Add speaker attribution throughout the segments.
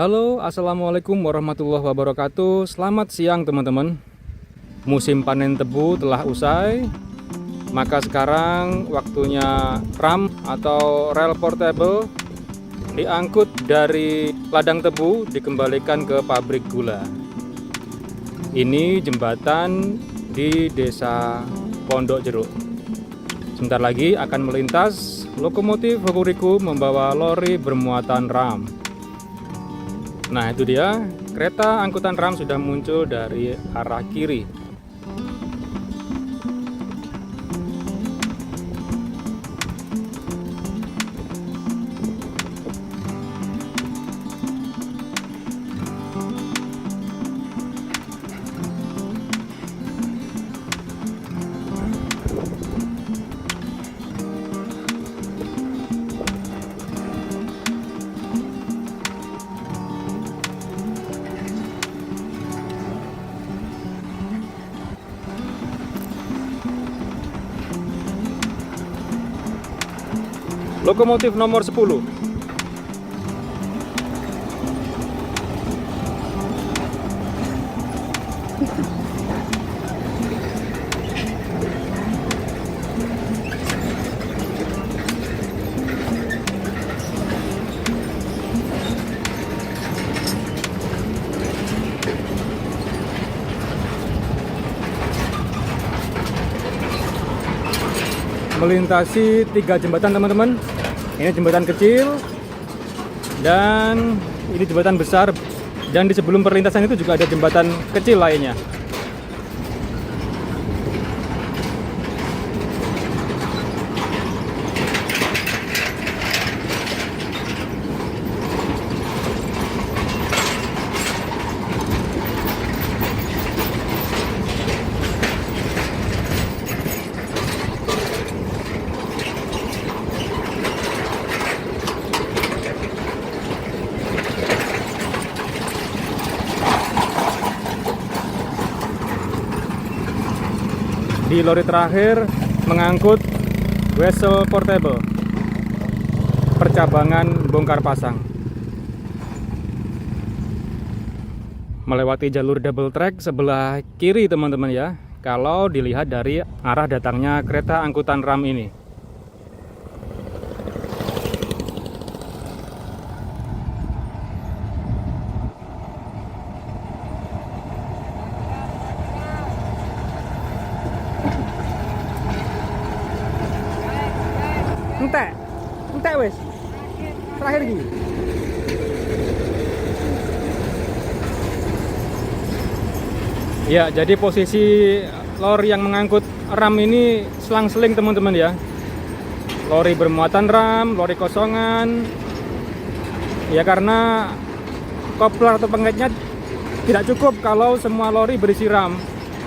Speaker 1: Halo, assalamualaikum warahmatullahi wabarakatuh. Selamat siang teman-teman. Musim panen tebu telah usai, maka sekarang waktunya ram atau rel portable diangkut dari ladang tebu dikembalikan ke pabrik gula. Ini jembatan di Desa Pondok Jeruk. Sebentar lagi akan melintas lokomotif Hokuriku membawa lori bermuatan ram. Nah, itu dia, kereta angkutan ram sudah muncul dari arah kiri. Lokomotif nomor 10. Melintasi 3 jembatan teman-teman. Ini jembatan kecil dan ini jembatan besar, dan di sebelum perlintasan itu juga ada jembatan kecil lainnya. Di lori terakhir mengangkut wesel portable percabangan bongkar pasang melewati jalur double track sebelah kiri teman-teman ya, kalau dilihat dari arah datangnya kereta angkutan ram ini. Entek wes. Terakhir gini. Ya, jadi posisi lori yang mengangkut ram ini selang-seling teman-teman ya. Lori bermuatan ram, lori kosongan. Ya karena kopler atau pengaitnya tidak cukup kalau semua lori berisi ram.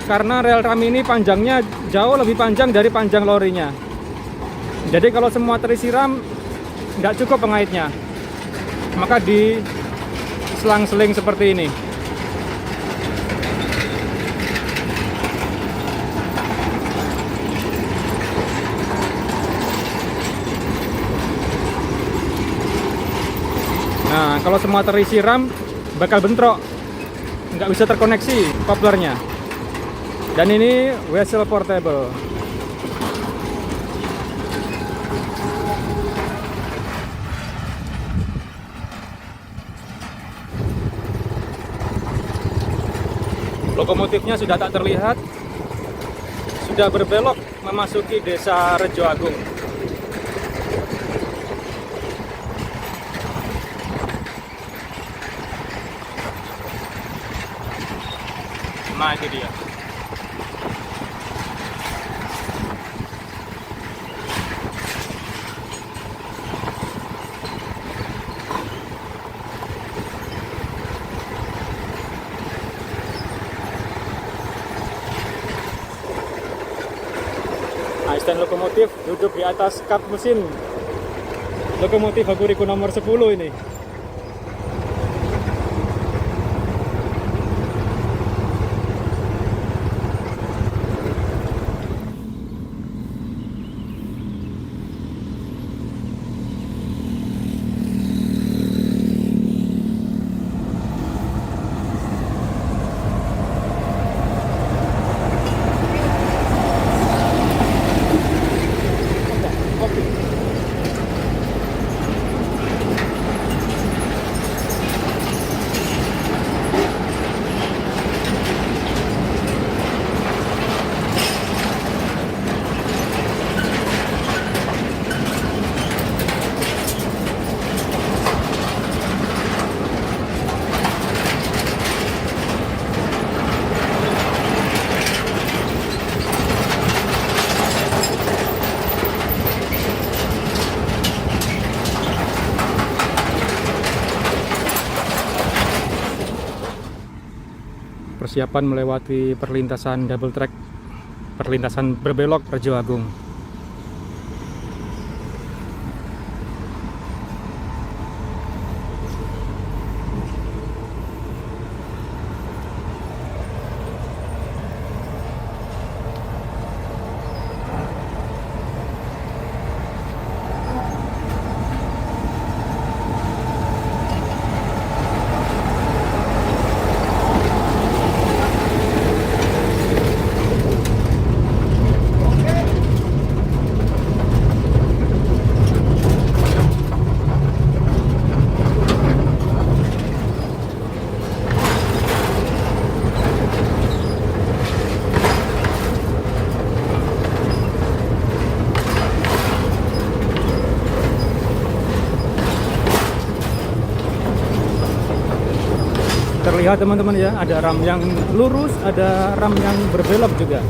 Speaker 1: Karena rel ram ini panjangnya jauh lebih panjang dari panjang lorinya. Jadi kalau semua terisi ram nggak cukup pengaitnya, maka di selang-seling seperti ini. Nah, kalau semua terisi ram bakal bentrok, nggak bisa terkoneksi koplernya. Dan ini wesel portable. Lokomotifnya sudah tak terlihat, sudah berbelok memasuki Desa Rejo Agung. Nah, itu dia. Asisten lokomotif duduk di atas kap mesin lokomotif Hokuriku nomor 10 ini. persiapan melewati perlintasan double track, perlintasan berbelok Raja Agung. Terlihat teman-teman ya, ada ram yang lurus, ada ram yang berbelok juga.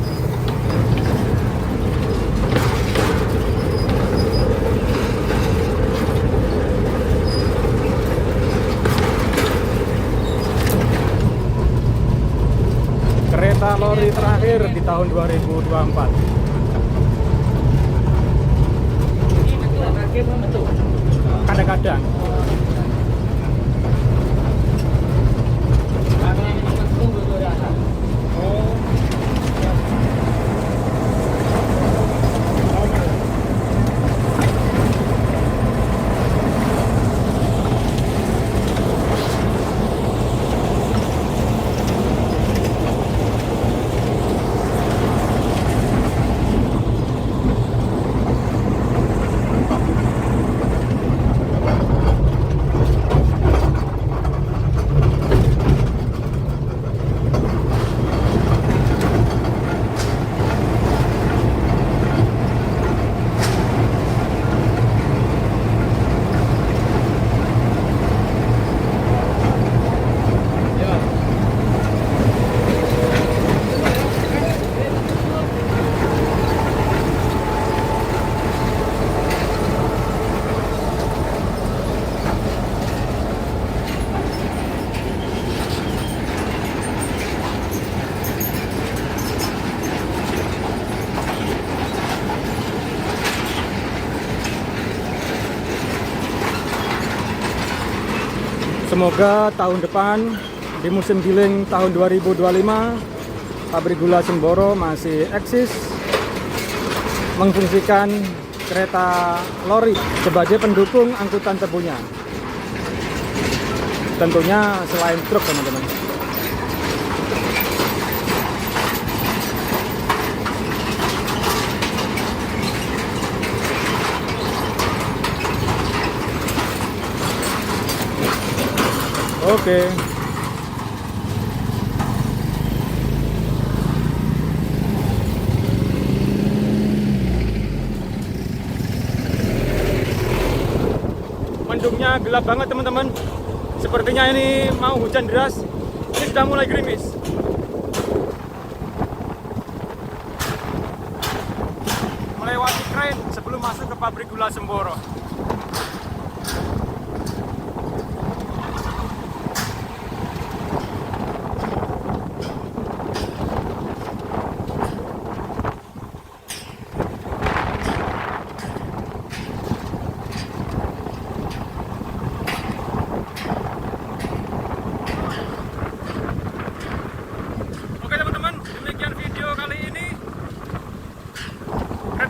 Speaker 1: Kereta lori terakhir di tahun 2024. Kadang-kadang. Semoga tahun depan di musim giling tahun 2025 pabrik gula Semboro masih eksis memfungsikan kereta lori sebagai pendukung angkutan tebunya. Tentunya selain truk teman-teman. Oke. Mendungnya gelap banget teman-teman. Sepertinya ini mau hujan deras. Ini sudah mulai gerimis. Melewati kren sebelum masuk ke pabrik gula Semboro.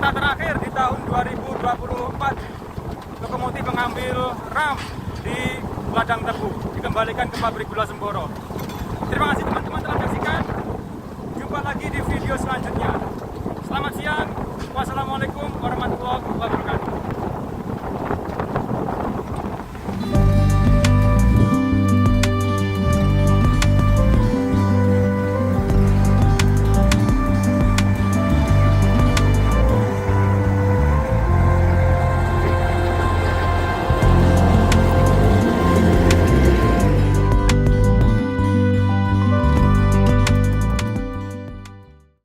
Speaker 1: Terakhir di tahun 2024 lokomotif mengambil ram di ladang tebu dikembalikan ke pabrik gula Semboro. Terima kasih teman-teman telah menyaksikan. Jumpa lagi di video selanjutnya. Selamat siang. Wassalamualaikum warahmatullahi wabarakatuh.